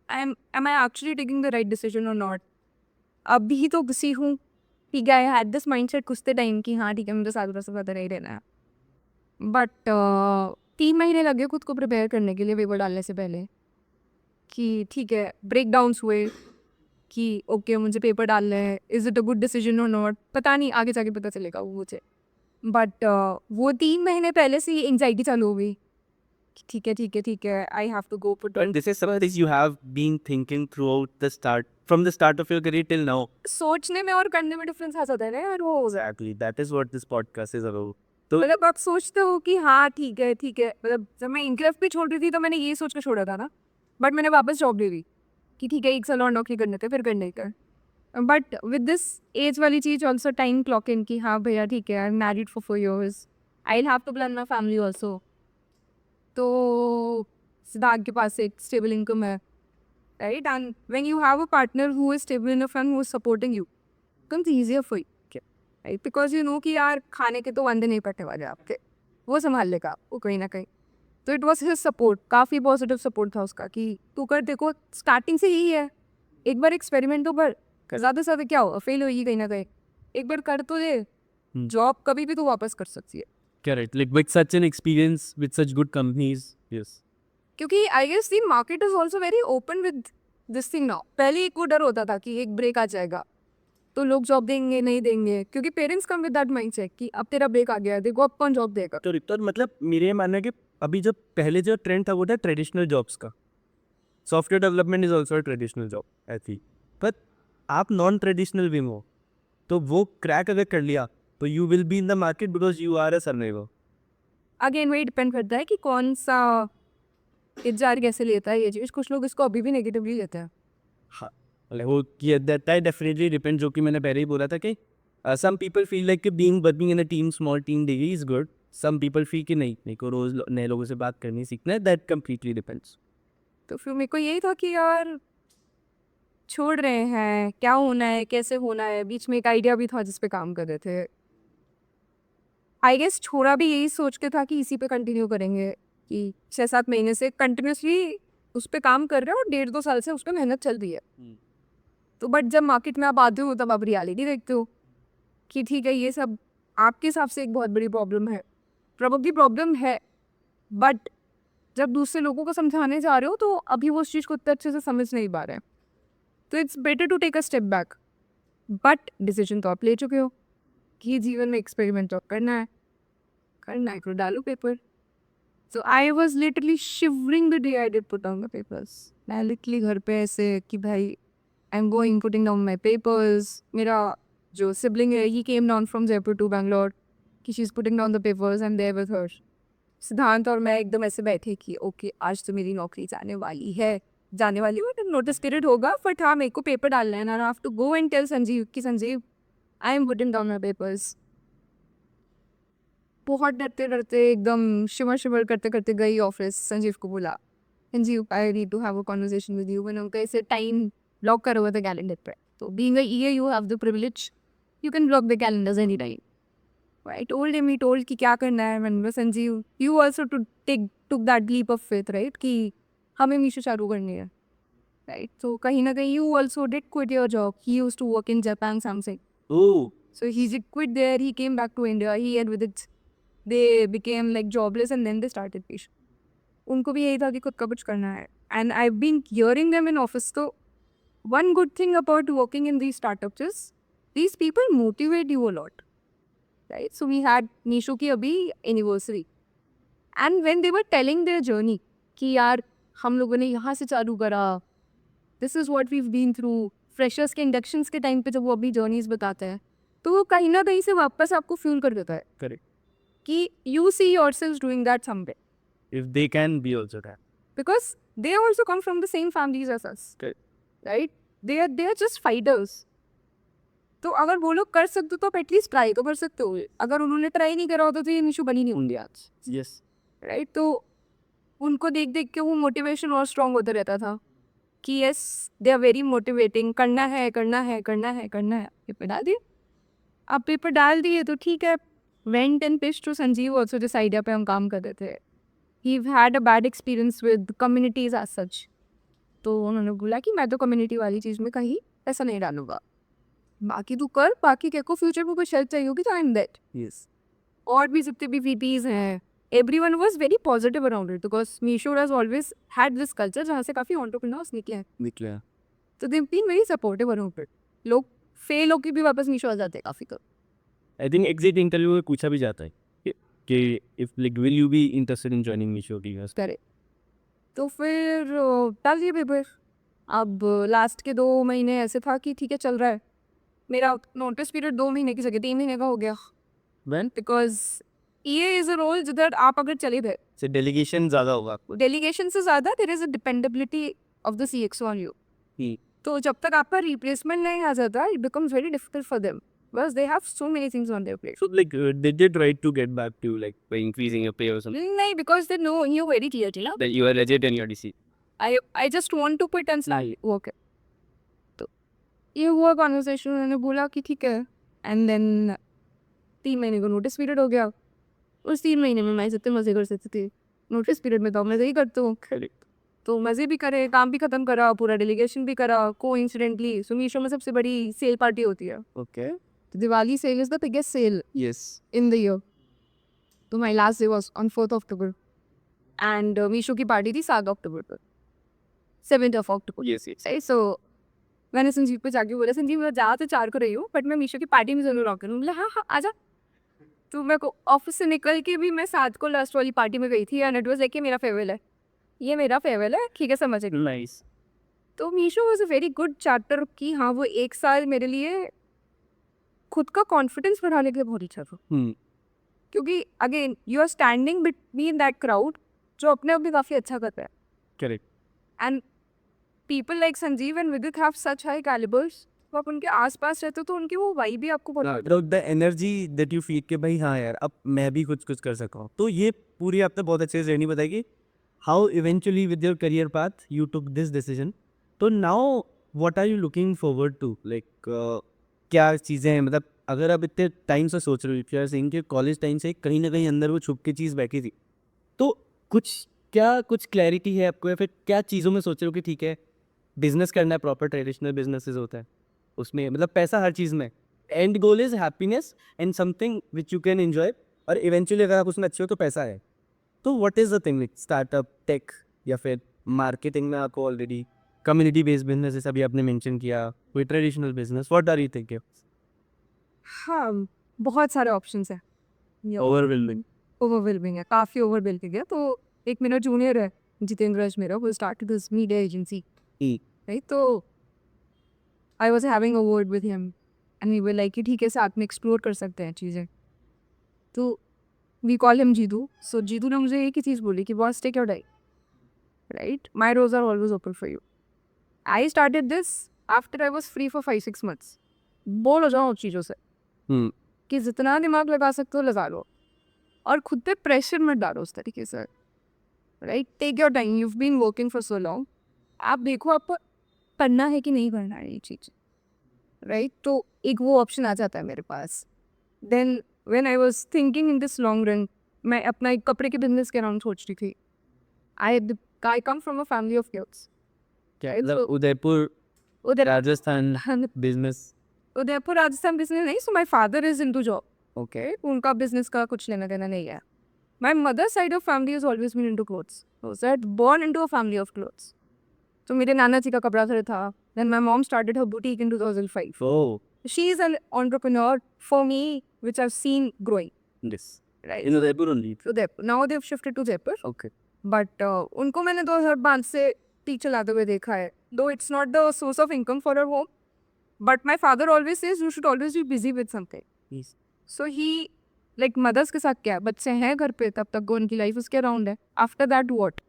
am I actually taking the right decision और नॉट. अभी तो घुसी हूँ, ठीक है, आई हैड दिस माइंडसेट कुछ टाइम की, हाँ ठीक है मुझे 7 वर्ष पता नहीं रहना है. बट 3 महीने लगे खुद को प्रिपेयर करने के लिए पेपर डालने से पहले, कि ठीक है ब्रेक डाउन्स हुए कि ओके मुझे पेपर डालना है, is it a good decision और नॉट, पता नहीं, आगे जाके पता चलेगा वो मुझे. बट वो 3 महीने पहले से ही एंग्जाइटी चालू हो गई कि ठीक है I have to go for. And this is something you have been thinking throughout the start, from the start of your career till now. सोचने में और करने में डिफरेंस आ जाता है ना यार. वो Exactly. That is what this podcast is about. तो मतलब आप सोचते हो कि हाँ ठीक है, मतलब जब मैं इनक्रेफ भी छोड़ रही थी तो मैंने ये सोच के छोड़ा था ना, बट मैंने वापस जॉब ले ली कि ठीक है 1 साल और नौकरी करने थे, फिर करने का. बट विद दिस एज वाली चीज ऑल्सो टाइम क्लॉक इन कि हाँ भैया ठीक है, I am married for 4 years, I will have to plan my family also. तो सिद्धार्थ के पास एक स्टेबल इनकम है, right. And when you have a partner who is stable enough and who is supporting you, comes easier for you, right. Because you know कि यार खाने के तो वंदे नहीं पड़ने वाले आपके, वो संभाल लेगा वो कहीं ना कहीं. तो इट वॉज हिज सपोर्ट, काफ़ी पॉजिटिव सपोर्ट था उसका कि तू कर, देखो स्टार्टिंग से यही है, एक बार एक्सपेरिमेंट तो कर, ज़्यादा से ज़्यादा क्या हो, फेल होगी कहीं ना कहीं, एक बार कर तो दे, जॉब कभी भी तू वापस कर सकती है. correct. Like with such an experience, with such good companies, yes. क्योंकि I guess the market is also very open with this thing now. पहले एक वो डर होता था कि एक ब्रेक आ जाएगा, तो लोग जॉब देंगे नहीं देंगे, क्योंकि parents come with that mindset कि अब तेरा ब्रेक आ गया, देखो अब कौन जॉब देगा। तो मतलब मेरे ये मानना है कि अभी जब पहले जो ट्रेंड था वो था ट्रेडिशनल जॉब्स का. Software development is also traditional job I think. पर आप नॉन ट्रेडिशनल भी हो तो वो क्रैक अगर कर लिया तो you will be in the market because you are a survivor. Again वही डिपेंड करता है कि कौन सा इंतजार कैसे लेता है ये चीज़। कुछ लोग इसको अभी भी नेगेटिवली लेते हैं। हाँ मतलब वो दैट डेफिनेटली डिपेंड, जो कि मैंने पहले ही बोला था कि सम पीपल फील लाइक कि being working in a team, small team daily is good. Some people feel कि नहीं, मेरे को रोज नए लोगों से बात करनी सीखना है. That completely depends. तो फिर मेरे को यही था कि यार छोड़ रहे हैं, क्या होना है कैसे होना है। बीच में एक आइडिया भी था जिस पे काम कर रहे थे। आई गेस छोड़ा भी यही सोच के था कि इसी पे कंटिन्यू करेंगे, कि 6-7 महीने से कंटिन्यूसली उस पे काम कर रहे हैं और 1.5-2 साल से उस पर मेहनत चल रही है। तो बट जब मार्केट में आप आते हो तब आप रियलिटी देखते हो कि ठीक है ये सब आपके हिसाब से एक बहुत बड़ी प्रॉब्लम है, प्रॉब्लम प्रॉब्लम है, बट जब दूसरे लोगों को समझाने जा रहे हो तो अभी वो उस चीज़ को उतने अच्छे से समझ नहीं पा रहे हैं। तो it's better to take a step back. But decision तो आप ले चुके हो कि जीवन में एक्सपेरिमेंट तो करना है तो डालो paper. So I was literally shivering the day I did put down the papers. मैं लिटरली घर पे ऐसे कि भाई I am going putting down my papers. मेरा जो सिबलिंग है ही came down from Jaipur to Bangalore कि she is putting down the papers and there with her. Siddhant और मैं एकदम ऐसे बैठे कि ओके आज तो मेरी नौकरी जाने वाली है, नोटिस पीरियड होगा, बट हाँ मेरे को पेपर डालना है ना। I have to go and tell Sanjeev कि Sanjeev I am putting down my papers. बहुत डरते डरते एकदम शिवर शिवर करते करते गई ऑफिस, संजीव को बोला Sanjeev I need to have a conversation with you. मैंने उनका ऐसे टाइम ब्लॉक करा हुआ था कैलेंडर पे। तो being a EA you have the privilege, you can block the calendars any time. I told him, he told कि क्या करना है। मैंने बोला Sanjeev you also took that leap of faith, right? कि हमें मीशो चालू करनी है, right? So कहीं ना कहीं you also did quit your job. He used to work in Japan something. Oh, So he did quit there. He came back to India. He and with it they became like jobless and then they started Mission. उनको भी यही था कि खुद का कुछ करना है. And I've been hearing them in office. So one good thing about working in these startups is these people motivate you a lot. Right? So we had Nishu की अभी anniversary. And when they were telling their journey कि यार हम लोगों ने यहाँ से चालू करा, this is what we've been through, freshers के inductions के टाइम पे जब वो अपनी journeys बताते हैं तो वो कहीं ना कहीं से वापस आपको fuel कर देता है correct. कि you see yourselves doing that someday. If they can be also that. Because they also come from the same families as us. Correct. Right? They are just fighters. तो अगर वो लोग कर सकते तो आप एटलीस्ट ट्राई तो कर सकते हो। अगर उन्होंने ट्राई नहीं करा होता तो ये इशू बनी नहीं होंगी आज। Yes. राइट? तो उनको देख देख के वो मोटिवेशन और स्ट्रॉन्ग होता रहता था कि yes they are very motivating, करना है करना है करना है करना है। पेपर डाल दिए, आप पेपर डाल दिए तो ठीक है। Went and pitch to Sanjeev also जिस आइडिया पे हम काम कर रहे थे। He had a bad experience with communities as such. तो उन्होंने बोला कि मैं तो कम्युनिटी वाली चीज़ में कहीं पैसा नहीं डालूंगा, बाकी तू कर, बाकी क्या को फ्यूचर में कुछ हेल्प चाहिए होगी तो आई एम दैट। Yes. और भी जितने भी वीपीज हैं, everyone was very positive around it because Meesho has always had this culture जहाँ से काफ़ी एंटरप्रेन्योर्स निकले हैं। निकले. तो they been very supportive around it. लोग फेल होकर भी वापस मीशो आ जाते हैं काफ़ी कम। I think exit interview में पूछा भी जाता है कि if like will you be interested in joining Misho Digas? करे तो फिर डाल दिए पेपर। अब लास्ट के 2 महीने ऐसे था कि ठीक है चल रहा है। मेरा नोटिस पीरियड 2 महीने की जगह 3 महीने का हो गया When? बिकॉज ये इज़ अ रोल जिधर आप अगर चले गए से delegation ज़्यादा होगा. डेलीगेशन से ज़्यादा there is a dependability of the CXO on you. Hmm. तो जब तक आपका रिप्लेसमेंट नहीं आ जाता it becomes very difficult for them because they have so many things on their plate. So like they did try to get back to like by increasing your pay or something. नहीं, because they know you very clearly. That you are legit and your DC. I just want to quit and start work. तो ये हुआ कॉन्वर्सेशन। उन्होंने बोला कि ठीक है एंड देन 3 महीने का नोटिस पीरियड हो गया। उस 3 महीने में मैं जितने मज़े कर सकती थी नोटिस पीरियड में तो मज़े ही करती हूँ। तो मज़े भी करे, काम भी ख़त्म करा, पूरा डेलीगेशन भी करा। कोइंसिडेंटली सो मीशो में सबसे बड़ी सेल पार्टी होती है। Okay. तो Diwali sale is the biggest sale Yes. in the year. तो my last day was on 4th October and Meesho की पार्टी थी 7 अक्टूबर पर, 7th of October. Yes. Yes. Right? So मैंने संजीव पे जाके बोला, संजीव मैं जा तो 4 को रही हूँ बट मैं मीशो की पार्टी में ज़रूर रॉक करूँ। बोला हाँ हाँ आजा। तो मैं को ऑफिस से निकल के भी मैं 7 को लास्ट वाली पार्टी में गई थी एंड इट वाज लाइक मेरा फेयरवेल है, ये मेरा फेयरवेल है, ठीक है समझ गई। नाइस। तो Meesho was a very good chapter कि हाँ वो 1 साल मेरे लिए खुद का कॉन्फिडेंस बढ़ाने के लिए बहुत अच्छा था, क्योंकि again you are standing between that crowd जो अपने आप में काफ़ी अच्छा करता है correct. And people like Sanjeev and Vidit have such high calibers. तो आप उनके आसपास रहते हो तो उनकी वो वाइब भी आपको बहुत the energy that you feel के भाई हाँ यार अब मैं भी कुछ कर सका हूँ। तो ये पूरी आपने बहुत अच्छे से जर्नी बताई कि how eventually with your career path you took this decision. तो now what are you looking forward to like क्या चीज़ें हैं, मतलब अगर आप इतने टाइम से सोच रहे हो सिंह के कॉलेज टाइम से कहीं ना कहीं अंदर वो छुप के चीज़ बैठी थी, तो कुछ क्लैरिटी है आपको या फिर क्या चीज़ों में सोच रहे हो कि ठीक है बिजनेस करना है, प्रॉपर ट्रेडिशनल बिजनेसेस होता है उसमें मतलब पैसा हर चीज़ में, and goal is happiness and something which you can enjoy, और इवेंचुअली अगर आप उसमें अच्छे हो तो पैसा है। तो what is the thing which startup tech या फिर मार्केटिंग में आपको ऑलरेडी कम्युनिटी बेस्ड बिजनेस जैसा भी आपने मेंशन किया, कोई traditional business, what are you thinking? हाँ बहुत सारे ऑप्शंस हैं। ओवरवेलमिंग। ओवरवेलमिंग है, काफ़ी ओवरवेलमिंग है। तो एक मेरा जूनियर है जितेंद्र रज मेरा, वो started this media agency right. तो I was having a word with him and we were like कि ठीक है साथ में एक्सप्लोर कर सकते हैं चीज़ें। तो we call him Jeetu. So Jeetu ने मुझे एक ही चीज़ बोली कि boss take your time, right, my doors are always open for you. I started this after I was free for 5-6 months। बोल हो जाओ उन चीज़ों से कि जितना दिमाग लगा सकते हो लगा लो और खुद पे प्रेशर मत डालो उस तरीके से, right. Take your time, you been working for so long, आप देखो आपको करना है कि नहीं करना है ये चीज़, राइट। तो एक वो ऑप्शन आ जाता है मेरे पास। Then when I was thinking in this long run, मैं अपना एक कपड़े के बिजनेस के अराउंड सोच रही थी। I come from a family of clothes. Udaipur उधर राजस्थान बिजनेस। उदयपुर राजस्थान बिजनेस नहीं। So my father is into job, okay, उनका बिजनेस का कुछ लेना देना नहीं है। My mother side of family is always been into clothes, born into a family of clothes। तो मेरे नाना जी का कपड़ा घर था। Then my mom started her boutique in 2005। Oh, she is an entrepreneur for me which I've seen growing, yes. right? In Udaipur only. Udaipur, now they've shifted to Jaipur, Okay. but उनको मैंने 2005 से टी चलाते हुए देखा है। though it's not the source of income for our home, but my father always says you should always be busy with something। Yes. so he like mothers के साथ क्या, बच्चे हैं घर पे तब तक उनकी लाइफ उसके अराउंड है। after that what,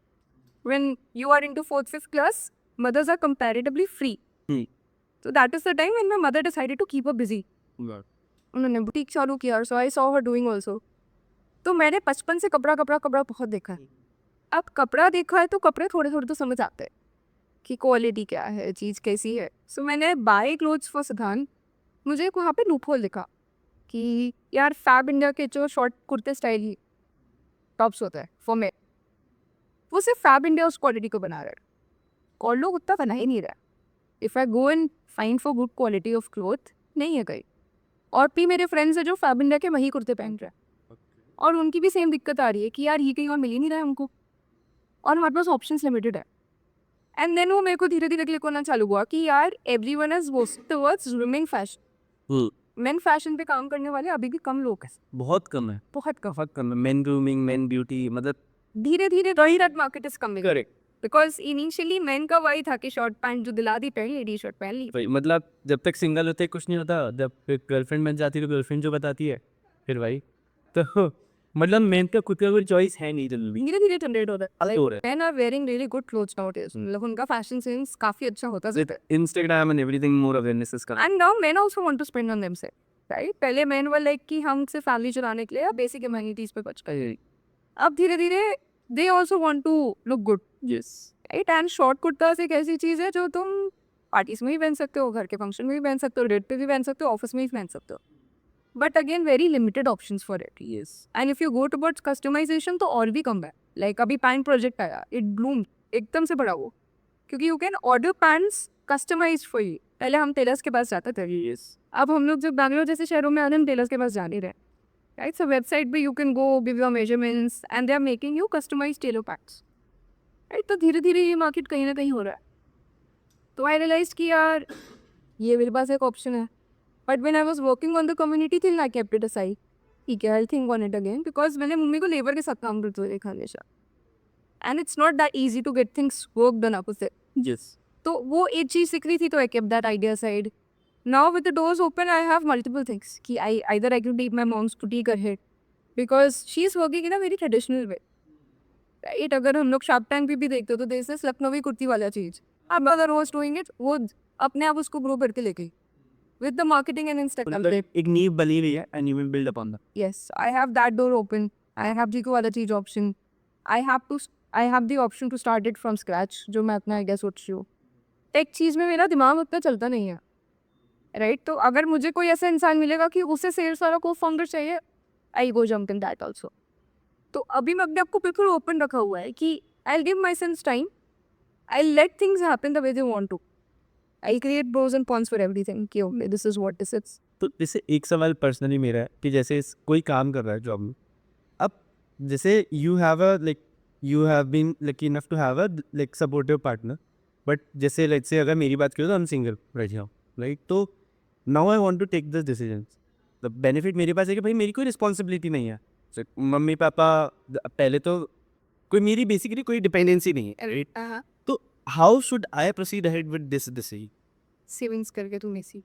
when you are into 4th-5th class, mothers are comparatively free। so that is the time when my mother decided to keep her busy। उन्होंने बुटीक चालू किया, so I saw her doing also. तो मैंने बचपन से कपड़ा कपड़ा कपड़ा बहुत देखा है। अब कपड़ा देखा है तो कपड़े थोड़े थोड़े तो समझ आते हैं कि क्वालिटी क्या है, चीज़ कैसी है। सो मैंने बाय क्लोथ्स फॉर सिद्धांत, मुझे एक वहाँ पे लूपहोल दिखा कि यार फैब इंडिया के जो शॉर्ट कुर्ते स्टाइल ही टॉप्स होता है फॉर मे, वो सिर्फ फैब इंडिया उस क्वालिटी को बना रहा है और लोग उतना बना ही नहीं रहा। If I go and find for good quality of cloth, नहीं है कहीं। और भी मेरे फ्रेंड्स हैं जो फैब इंडिया के वही कुर्ते पहन रहे हैं और उनकी भी सेम दिक्कत आ रही है कि यार ये कहीं और मिल ही नहीं रहा है हमको और हमारे पास ऑप्शंस लिमिटेड है। एंड देन वो मेरे को धीरे धीरे क्लिक होना चालू हुआ कि यार everyone is working towards women fashion. Main fashion पे काम करने वाले अभी भी कम लोग हैं, बहुत कम है, बहुत कम। बहुत कम है। मेन ग्रूमिंग, मेन ब्यूटी, मतलब धीरे धीरे that market is coming, correct. Because initially main का वही था कि शॉर्ट पैंट जो दिला दी पहन ली, टी शर्ट पहन ली। भाई मतलब जब तक सिंगल होते कुछ नहीं होता, जब फिर गर्लफ्रेंड बन जाती है तो गर्लफ्रेंड जो बताती है फिर भाई, तो मतलब मेन का खुद का कोई चॉइस है नहीं जल्दी। धीरे धीरे जनरेट होता है। अलग हो रहा men are wearing really good clothes nowadays, मतलब उनका फैशन सेंस काफी अच्छा होता है। Instagram and everything more awareness is coming. And now men also want to spend on themselves, right. पहले men were like कि हम सिर्फ फैमिली चलाने के लिए या बेसिक ह्यूमैनिटीज पे बच गए। अब धीरे धीरे they also want to look good, yes, right. And short kurta एक ऐसी चीज़ है जो तुम पार्टीज में भी पहन सकते हो, घर के फंक्शन में भी पहन सकते हो, डेट पे भी पहन सकते हो, ऑफिस में भी पहन सकते हो, but again very limited options for it. Yes. And if you go towards customization तो और भी कम है। लाइक अभी पैंट प्रोजेक्ट आया, इट ब्लूम एकदम से बड़ा वो, क्योंकि you can order pants customize for you. पहले हम टेलर्स के पास जाते थे, यस। अब हम लोग जब बैंगलोर जैसे शहरों में आते हैं हम टेलर्स के पास जा नहीं रहे, राइट। सो वेबसाइट पे you can go, give your measurements and they are making you customize tailor pants, right. तो धीरे धीरे ये मार्केट कहीं ना कहीं हो रहा है। तो आई रियलाइज कि यार ये मेरे पास एक ऑप्शन है. But when I was working on the community thing I kept it aside. ठीक है, I think on it again, because मैंने मम्मी को लेबर के साथ काम करते हुए देखा हमेशा. And it's not that easy to get things work done up उससे. Yes. तो वो एक चीज़ सीख रही थी, तो I kept that idea side. Now with the doors open I have multiple things कि I either I can take my mom's to take her hit because she is working in a very traditional way. Right, अगर हम लोग शार्प टैंक भी देखते हो तो देश से लखनवी कुर्ती वाला चीज़, अब अगर वॉज डूइंग इट, वो अपने आप उसको ग्रो करके ले गई with the marketing and Instagram. मतलब एक नींव बनी हुई है and you will build upon that. Yes, I have that door open. I have the वाला चीज option. I have the option to start it from scratch, जो मैं अपना आइडिया सोच रही हूँ. टेक चीज़ में मेरा दिमाग उतना चलता नहीं है. राइट, तो अगर मुझे कोई ऐसा इंसान मिलेगा कि उसे सेल्स वाला को फाउंडर चाहिए, आई गो जंप इन दैट ऑल्सो. तो अभी मैं अपने आप को बिल्कुल ओपन रखा हुआ है कि I give myself time, I let things happen the way they want to. I create pros and cons for everything कि okay this is what this is. तो जैसे एक सवाल पर्सनली मेरा है कि जैसे कोई काम कर रहा है जॉब में, अब जैसे you have been lucky enough to have a like supportive partner, but जैसे लेट्स से अगर मेरी बात करूँ तो I am single right now, right? तो now I want to take this decision. The benefit मेरे पास है कि भाई मेरी कोई रिस्पॉन्सिबिलिटी नहीं है. So, मम्मी पापा पहले तो कोई मेरी बेसिकली कोई डिपेंडेंसी नहीं है, राइट? तो how should I proceed ahead with this decision? Savings करके तुम इसी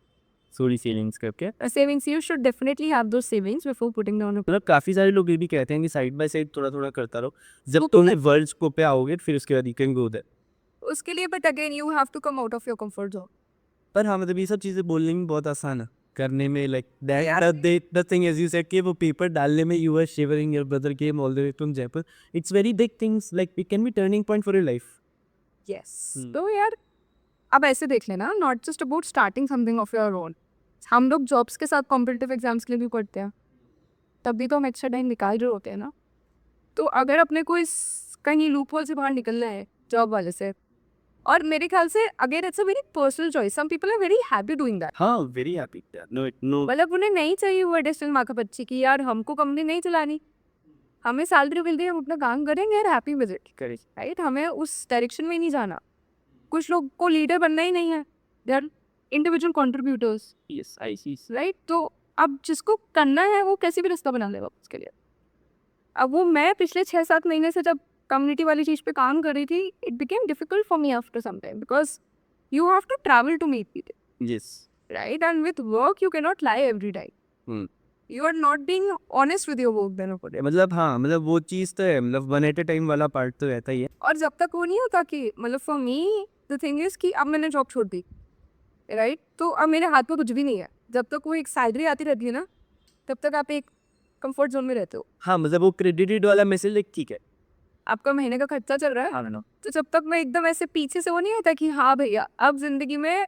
सॉरी, सेविंग्स करके. savings, you should definitely have those savings before putting down a. मतलब काफ़ी सारे लोग ये भी कहते हैं कि साइड बाय साइड थोड़ा थोड़ा करता रहो, जब तुम वर्ल्ड स्कोप पे आओगे फिर उसके बाद यू कैन गो देयर. उसके लिए but again you have to come out of your comfort zone. पर हाँ, मतलब ये सब चीज़ें बोलने में बहुत आसान है, करने में like the thing as you said कि वो पेपर डालने में you are shivering, your brother came all the way from Jaipur. It's very big things, like it can be turning point for your life. Yes, तो यार अब ऐसे देख लेना, not just about starting something of your own. हम लोग जॉब्स के साथ कॉम्पिटिटिव एग्जाम्स के लिए भी पढ़ते हैं, तब भी तो हम एक्स्ट्रा टाइम निकाल रहे होते हैं ना. तो अगर अपने को इस कहीं लूप होल से बाहर निकलना है जॉब वाले से, और मेरे ख्याल से again it's a very personal choice. Some people are very happy doing that. हाँ, वेरी हैप्पी. नो मतलब उन्हें नहीं चाहिए वो एडिशनल मार्कअप अच्छी कि यार हमको कंपनी नहीं चलानी, हमें सैलरी मिल रही है, हम अपना काम करेंगे यार, happy with it. Correct. Right, हमें उस डायरेक्शन में ही नहीं जाना. कुछ लोग को लीडर बनना ही नहीं है, they are individual contributors. Yes, I see. Right, तो अब जिसको करना है वो कैसे भी रास्ता बना लेगा उसके लिए. अब वो मैं पिछले 6-7 महीने से जब कम्युनिटी वाली चीज़ पे काम कर रही थी, it became difficult for me after some time because you have to travel to meet people. Yes. Right, and with work you can not lie every time. You are not being honest with your work then. मतलब हाँ, मतलब वो चीज़ तो है, मतलब वन एट ए टाइम वाला पार्ट तो रहता ही है. और जब तक वो नहीं होता कि मतलब for me the thing is कि अब मैंने जॉब छोड़ दी, राइट, तो अब मेरे हाथ में कुछ भी नहीं है. जब तक वो एक सैलरी आती रहती है ना, तब तक आप एक कंफर्ट जोन में रहते हो. हाँ, मतलब वो क्रेडिटेड वाला मैसेज लाइक ठीक है, आपका महीने का खर्चा चल रहा है. हाँ ना. तो जब तक मैं एकदम ऐसे पीछे से वो नहीं आता कि हाँ भैया अब जिंदगी में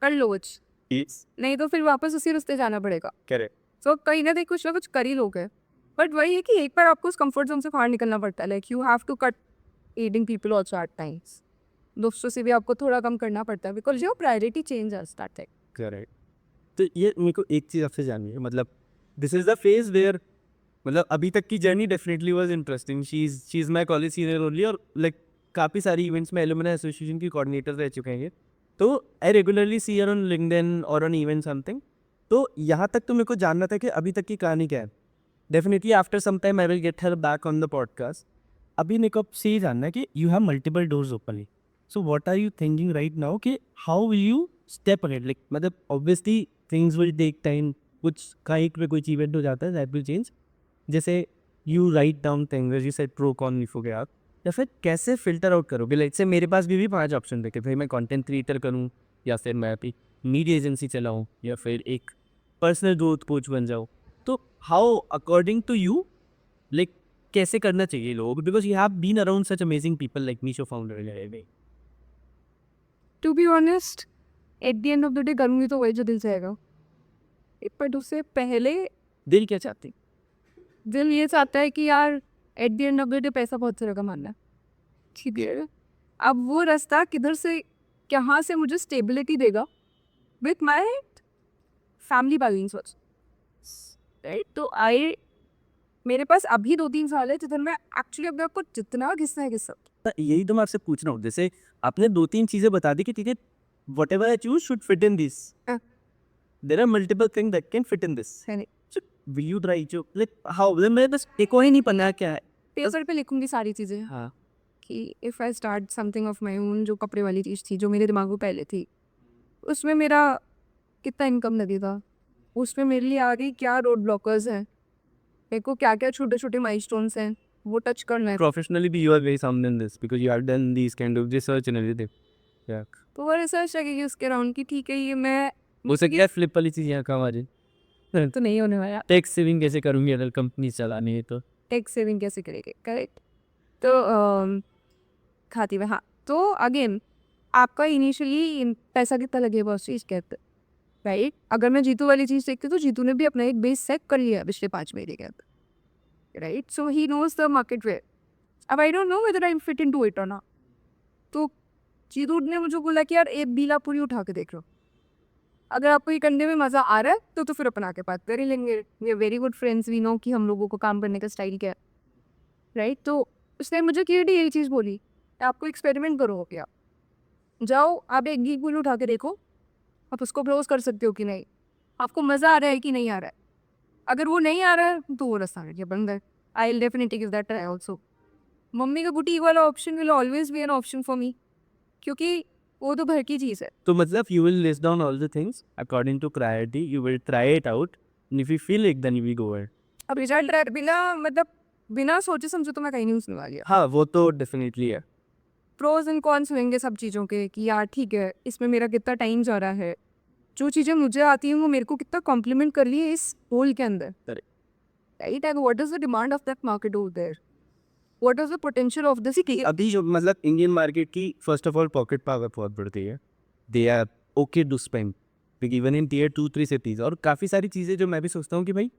कर लो कुछ, यस, नहीं तो फिर वापस उसी रास्ते जाना पड़ेगा. करेक्ट. तो कहीं ना कुछ ना कुछ कर ही लोगे. बट वही है कि एक बार आपको उस कंफर्ट जोन से बाहर निकलना पड़ता है. Like you have to cut adding people also at times. दोस्तों से भी आपको थोड़ा कम करना पड़ता है because your priority change as that thing. Correct. तो ये मेरे को एक चीज़ आपसे जाननी है, मतलब this is the phase where, मतलब अभी तक की journey definitely was interesting. She is my college senior only, और लाइक काफ़ी सारी इवेंट्स में एलुमनी एसोसिएशन की कोऑर्डिनेटर रह चुके हैं ये. तो I regularly see her on LinkedIn और ऑन इवेंट समथिंग. तो यहाँ तक तो मेरे को जानना था कि अभी तक की कहानी क्या है. Definitely after some time I will get her back on the podcast. अभी मेरे को आपसे ये जानना है कि you have multiple doors open. So what are you thinking right now कि how will you step ahead? Like मतलब obviously things will take time. कुछ कहीं पे कोई इवेंट हो जाता है दैट विल चेंज. जैसे you write down things, you said pro con लिखोगे आप, या फिर कैसे फिल्टर आउट करोगे? लाइक से मेरे पास भी 5 ऑप्शन थे कि भाई मैं कंटेंट क्रिएटर करूँ, या फिर मैं अभी मीडिया एजेंसी चलाऊँ, या फिर एक पर्सनल ग्रोथ कोच बन जाऊँ. तो how according to you, like कैसे करना चाहिए लोगों को? Because you have been around such amazing people like Meesho founder. To be honest, at the end of the day करूँगी तो वही जो दिल से आएगा. बट उससे पहले दिल क्या चाहती? दिल ये चाहता है कि यार eight the end of the day पैसा बहुत सारा कमाना है. ठीक है, अब वो रास्ता किधर से कहाँ से मुझे स्टेबिलिटी देगा with my family balance. Right, तो आई मेरे पास अभी 2-3 साल है जिधर मैं एक्चुअली अपने आप को जितना घिसना है घिस सकती तो यही तो मैं आपसे पूछ रहा हूँ, जैसे आपने 2-3 चीज़ें बता दी कि ठीक है, whatever I choose should fit in this. हाँ। There are multiple thing that can fit in this. है नहीं। So will you try to like how, मेरे बस एक और ही नहीं पता क्या है। पेपर पे लिखूंगी सारी चीज़ें हाँ, कि if I start something of my own, जो कपड़े वाली चीज़ थी जो मेरे दिमाग में पहले थी, उसमें मेरा कितना इनकम लगेगा, उसमें मेरे लिए आगे क्या रोड ब्लॉकर्स हैं, मेरे को क्या क्या छोटे छोटे माइलस्टोन्स हैं वो टच करना है। प्रोफेशनली भी you are very sound in this because you have done this kind of research and everything. या तो वो रिसर्च लगेगी उसके अराउंड की ठीक है ये मैं मुझसे क्या फ्लिप वाली चीज़ यहाँ काम आ रही। तो नहीं होने वाला। टैक्स सेविंग कैसे करूँगी अगर कंपनी चलानी है तो? टैक्स सेविंग कैसे करेंगे, करेक्ट। तो खाती में हाँ, तो अगेन आपका इनिशियली पैसा कितना लगेगा उस चीज़ के अंदर, राइट। अगर मैं जीतू वाली चीज़ देखती तो जीतू ने भी अपना एक बेस सेट कर लिया पिछले 5 महीने के अंदर, right. So he knows the market where. अब I don't know whether I am fit into it और नॉट। तो जीतू ने मुझे बोला कि यार एक बीला पूरी उठा के देख लो, अगर आपको ये करने में मज़ा आ रहा है तो फिर अपन आके बात कर ही लेंगे। We are very good friends, we know कि हम लोगों को काम करने का स्टाइल क्या है, राइट। तो उसने मुझे क्लियरली यही चीज़ बोली, आपको एक्सपेरिमेंट करो क्या, जाओ आप एक गीक बुल उठा के देखो, आप उसको ब्राउज कर सकते हो कि नहीं, आपको मज़ा आ रहा है कि नहीं आ रहा है। अगर वो नहीं आ रहा है तो वो रास्ता है बंद है। I will definitely give that try also. Mummy का बुटीक वाला option will always be an option for me, क्योंकि वो तो घर की चीज़ है। तो मतलब you will list down all the things according to priority, you will try it out, and if you feel it then you will go ahead. अब रिजल्ट बिना मतलब बिना सोचे समझे तो मैं कहीं नहीं घुसने वाली है। हाँ, वो तो डेफिनेटली है। प्रोज एंड कॉन्स होंगे सब चीज़ों के कि यार ठीक है इसमें मेरा कितना टाइम जा रहा है, जो चीज़ें मुझे आती हैं वो मेरे को कितना कॉम्प्लीमेंट कर रही है इस होल के अंदर, Correct. Right. And what is the demand of that market over there, what is the potential of this. अभी जो मतलब इंडियन मार्केट की first of all pocket power बहुत बढ़ती है। They are okay to spend even in tier 2-3 cities, और काफ़ी सारी चीज़ें जो मैं भी सोचता हूँ कि भाई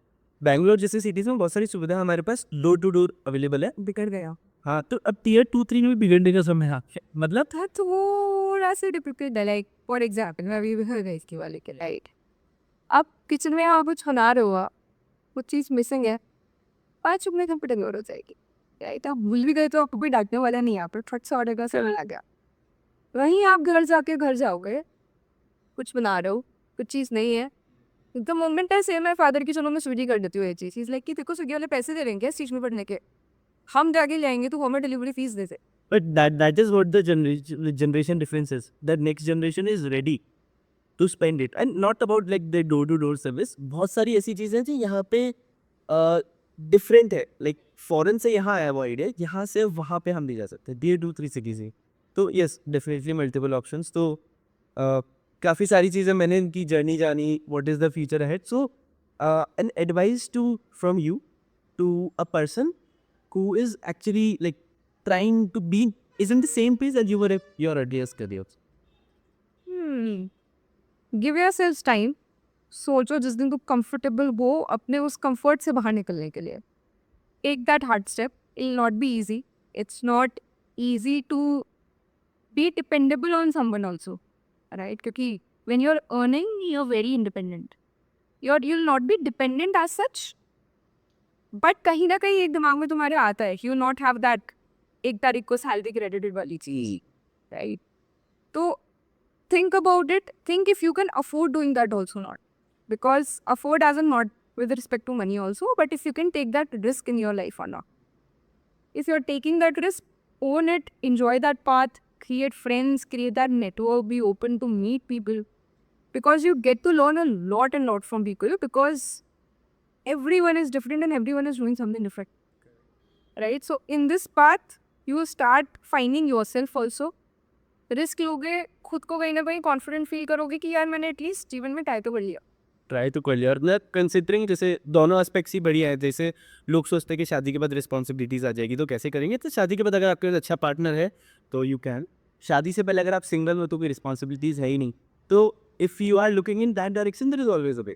बैंगलोर जैसे सिटीज़ में बहुत सारी सुविधा हमारे पास डोर टू डोर अवेलेबल है। बिगड़ गया हाँ, तो अब टियर 2-3 में भी बिगड़ने का समय है मतलब। था थोड़ा सा डिफिकल्ट है। लाइक फॉर एग्जाम्पल मैं अभी गई इसकी वाले के, राइट। अब किचन में आप कुछ बना रहे हो, आप कुछ चीज़ मिसिंग है, 5 मिनट हम पे हो जाएगी, राइट। आप भूल भी गए तो आपको कोई डांटने वाला नहीं है, आप फट से ऑर्डर का समय आ गया। वहीं आप घर जाओगे, कुछ बना रहे हो, कुछ चीज़ नहीं है, द मोमेंट है सेम है फादर की, चलो मैं स्विगी कर देती हूँ ये चीज़। लाइक कि देखो स्विगी वाले पैसे दे रहे हैं क्या इस चीज़ में पढ़ने के, हम जाके लाएंगे तो हमें delivery fees they they. But that is what the generation difference is. The next generation is ready to spend it, and not about like the door to door service. बहुत सारी ऐसी चीज़ें हैं जो यहाँ पे डिफरेंट है, लाइक फॉरेन से यहाँ अवॉइड है, यहाँ से वहाँ पे हम नहीं जा सकते टियर 2-3 सिटीज़ ही। तो यस डेफिनेटली मल्टीपल ऑप्शंस। तो काफ़ी सारी चीज़ें मैंने इनकी जर्नी जानी, what is the future ahead. So an advice to from you to a person who is actually like trying to be is in the same pace as you were at your earliest career. Give yourself time, सोचो जिस दिन तुम कंफर्टेबल हो अपने उस कंफर्ट से बाहर निकलने के लिए, take that hard step. It will not be easy, it's not easy to be dependable on someone also, right. क्योंकि when you are earning you are very independent, you will not be dependent as such, but कहीं ना कहीं एक दिमाग में तुम्हारे आता है यू नॉट हैव दैट एक तारीख को सैलरी क्रेडिटेड वाली चीज, राइट। तो think about it, think if you can afford doing that also, not because afford as in not with respect to money also, but if you can take that risk in your life or not. If you're taking that risk, own it, enjoy that path, create friends, create that network, be open to meet people, because you get to learn a lot from people, because everyone is different and everyone is doing something different, right? So in this path you start finding yourself also, risk लोगे, खुद को कहीं ना कहीं कॉन्फिडेंट फील करोगे कि यार मैंने एटलीस्ट जीवन में ट्राई तो कर लिया। ट्राई तो कर लिया, और मतलब कंसिडरिंग जैसे दोनों एस्पेक्ट्स ही बढ़िया है। जैसे लोग सोचते हैं कि शादी के बाद रिस्पॉन्सिबिलिटीज़ आ जाएगी तो कैसे करेंगे, तो शादी के बाद अगर आपके पास अच्छा पार्टनर है तो यू कैन। शादी से पहले अगर आप सिंगल हो तो कोई रिस्पॉन्सिबिलिटीज़ है ही नहीं, तो if you are looking in that direction there is always a way.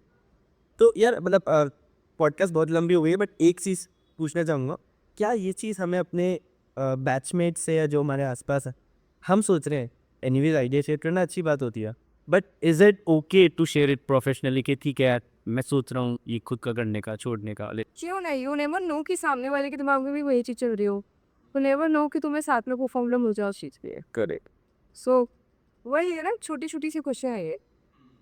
तो यार मतलब पॉडकास्ट बहुत लंबी हो गई है, बट एक चीज़ पूछना चाहूँगा, क्या ये चीज़ हमें अपने बैचमेट से या जो हमारे आसपास है, हम सोच रहे हैं एनीवेज आइडिया शेयर करना अच्छी बात होती है, but is it okay to share it professionally कि ठीक है यार मैं सोच रहा हूँ ये खुद का करने का, छोड़ने का। क्यों नहीं? यू नेवर नो कि सामने वाले के दिमाग में भी वही चीज़ चल रही हो। यू नेवर नो कि तुम्हें साथ में प्रॉब्लम हो जाए उस चीज़ के लिए। करेक्ट। सो वही है ना, छोटी छोटी सी खुशियाँ है ये।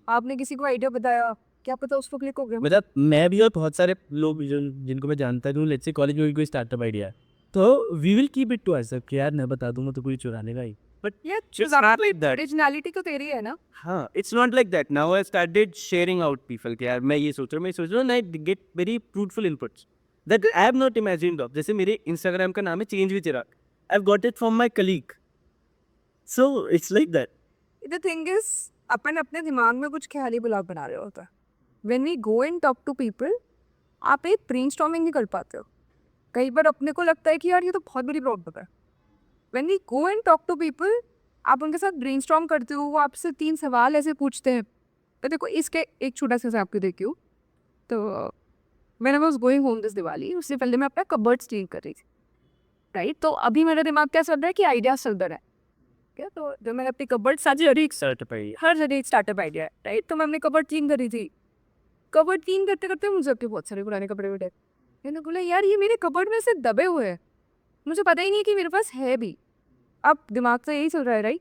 आपने किसी को आइडिया बताया, क्या पता उसको क्लिक हो गया। मतलब मैं भी और बहुत सारे लोग जिनको मैं जानता हूँ, लेट्स से कॉलेज में भी कोई स्टार्टअप आइडिया है, तो we will keep it to ourself कि यार मैं बता दूंगा तो कोई चुरा लेगा ही। बट यार it's not like that. Originality तो तेरी है ना। हाँ, it's not like that. Now I started sharing out people कि यार मैं ये सोच रहा हूँ, I get very fruitful inputs that I have not imagined of. जैसे मेरे इंस्टाग्राम का नाम है change with Chirag, I have got it from my colleague. So it's like that. The thing is, अपन अपने दिमाग में कुछ ख्याली ब्लॉग बना रहे होता है। When we go and talk to people, आप एक ब्रेनस्टॉर्मिंग नहीं कर पाते हो। कई बार अपने को लगता है कि यार ये तो बहुत बड़ी प्रॉब्लम है। When we go and talk to people, आप उनके साथ ब्रेनस्टॉर्म करते हो, वो आपसे 3 सवाल ऐसे पूछते हैं। तो देखो इसके एक छोटा सा आपको देखी हूँ। तो when I was going home this Diwali, उससे पहले मैं अपना कबर्ड्स क्लीन कर रही थी, राइट। तो अभी मेरा दिमाग क्या चल रहा है कि आइडिया चल रहा है क्या। तो जो मैंने अपनी कबर्ड साझी हर एक स्टार्टअप आइडिया है, राइट। तो मैं अपने कबर्ड क्लीन कर रही थी। कबर्ड क्लीन करते करते मुझे अपने बहुत सारे पुराने कपड़े उठे। मैंने बोला यार ये मेरे कबर्ड में से दबे हुए हैं, मुझे पता ही नहीं है कि मेरे पास है भी। अब दिमाग से यही चल रहा है, राइट।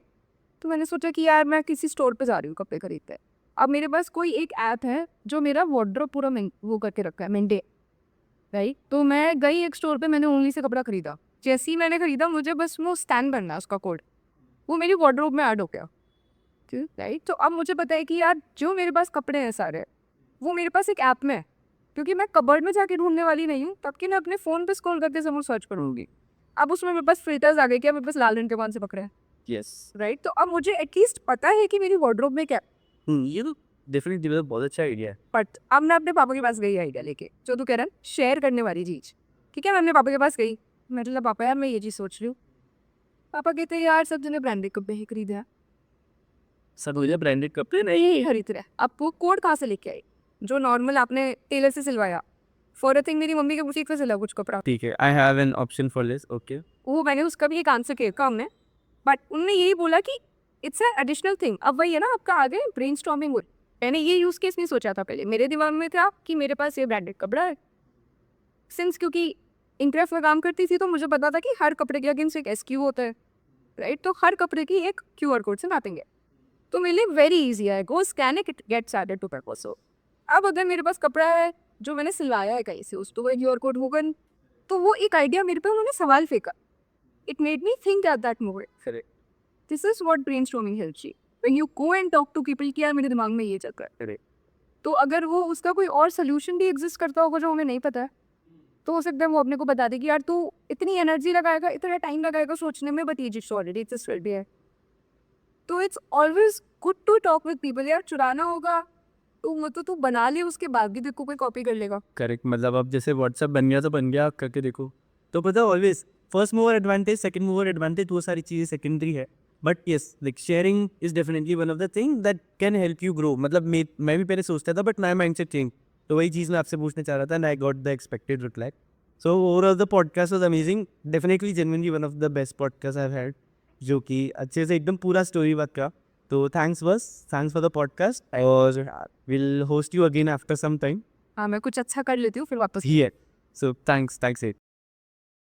तो मैंने सोचा कि यार मैं किसी स्टोर पे जा रही हूँ कपड़े खरीदते। अब मेरे पास कोई एक ऐप है जो मेरा वार्डरोब पूरा वो करके रखा है, मेंटेन, राइट। तो मैं गई एक स्टोर पे, मैंने ओनली से कपड़ा खरीदा। जैसे ही मैंने खरीदा, मुझे बस वो स्कैन करना है उसका कोड, वो मेरी वार्डरोब में ऐड हो गया, राइट। तो अब मुझे पता है कि यार जो मेरे पास कपड़े हैं सारे, वो मेरे पास एक ऐप में है। क्योंकि मैं कबर्ड में जाके ढूंढने वाली नहीं हूँ, तब कि मैं अपने फ़ोन पे स्क्रॉल करके जरूर सर्च करूँगी। अब उसमें मेरे पास फिल्टर्स आ गए कि मेरे पास लाल रंग के कौन से कपड़े हैं, यस। राइट। तो अब मुझे एटलीस्ट पता है कि मेरी वार्डरोब में क्या है। ये तो डेफिनेटली मतलब बहुत अच्छा आइडिया है। बट अब मैं अपने पापा के पास गई आइडिया लेके, जो तू कह रहा है शेयर करने वाली चीज़, ठीक है। मैं अपने पापा के पास गई, मैं बोला पापा यार मैं ये चीज़ सोच रही हूँ। पापा कहते हैं यार सब जने ब्रांडेड कपड़े ही खरीदे हैं। सब हो जाए ब्रांडेड कपड़े नहीं खरीद रहे। अब वो कोड कहाँ से लेके आई, जो नॉर्मल आपने टेलर से सिलवाया। फॉर अ थिंग मेरी मम्मी के बुटीक से सिला कुछ कपड़ा, ठीक है। I have an option for this. Okay. वो मैंने उसका भी एक आंसर किया हमने। बट उन्होंने यही बोला कि इट्स अ एडिशनल थिंग। अब वही है ना, आपका आगे ब्रेन स्टॉर्मिंग हुई। मैंने ये यूज़ केस नहीं सोचा था पहले, मेरे दिमाग में था कि मेरे पास ये ब्रांडेड कपड़ा है। सिंस क्योंकि इंक्रेफ्ट में काम करती थी, तो मुझे पता था कि हर कपड़े के अगेंस्ट एक SKU होता है, राइट। तो हर कपड़े की एक QR कोड से मैपिंग है। तो मेरे लिए वेरी इजी है, go scan it, gets added to paper. So अब अगर मेरे पास कपड़ा है जो मैंने सिलवाया है कहीं से, उस तो वो QR कोड होगा, तो वो एक आइडिया मेरे पे उन्होंने सवाल फेंका। It made me think at that moment. Correct. This is what brainstorming helps you, when you go and talk to people कि यार मेरे दिमाग में ये चल रहा है। करेक्ट। तो अगर वो उसका कोई और सोल्यूशन भी एग्जिस्ट करता होगा जो हमें नहीं पता है, तो हो सकता है वो अपने को बता दे कि यार तू इतनी एनर्जी लगाएगा, इतना टाइम लगाएगा सोचने में, बट ये चीज ऑलरेडी एग्जिस्ट कर भी है। तो it's always good to talk with people. यार चुराना होगा तो तू बना ले, उसके बाद भी देखो कोई कॉपी कर लेगा। करेक्ट। मतलब अब जैसे व्हाट्सएप बन गया तो बन गया, आप करके देखो। तो पता always first mover advantage, second mover advantage, वो सारी चीज़ें सेकेंडरी है। But yes, like sharing is definitely one of the thing that can help you grow. मतलब मैं भी पहले सोचता था, but my mind set change. तो वही चीज़ मैं आपसे पूछना चाह रहा था, and I got the expected reply. So overall the podcast was amazing, definitely genuinely one of the best podcast I have had, जो कि अच्छे से एकदम पूरा स्टोरी बात का। तो थैंक्स फॉर द पॉडकास्ट, और will host you again after some time हाँ मैं कुछ अच्छा कर लेती हूँ फिर वापस। here. So thanks it.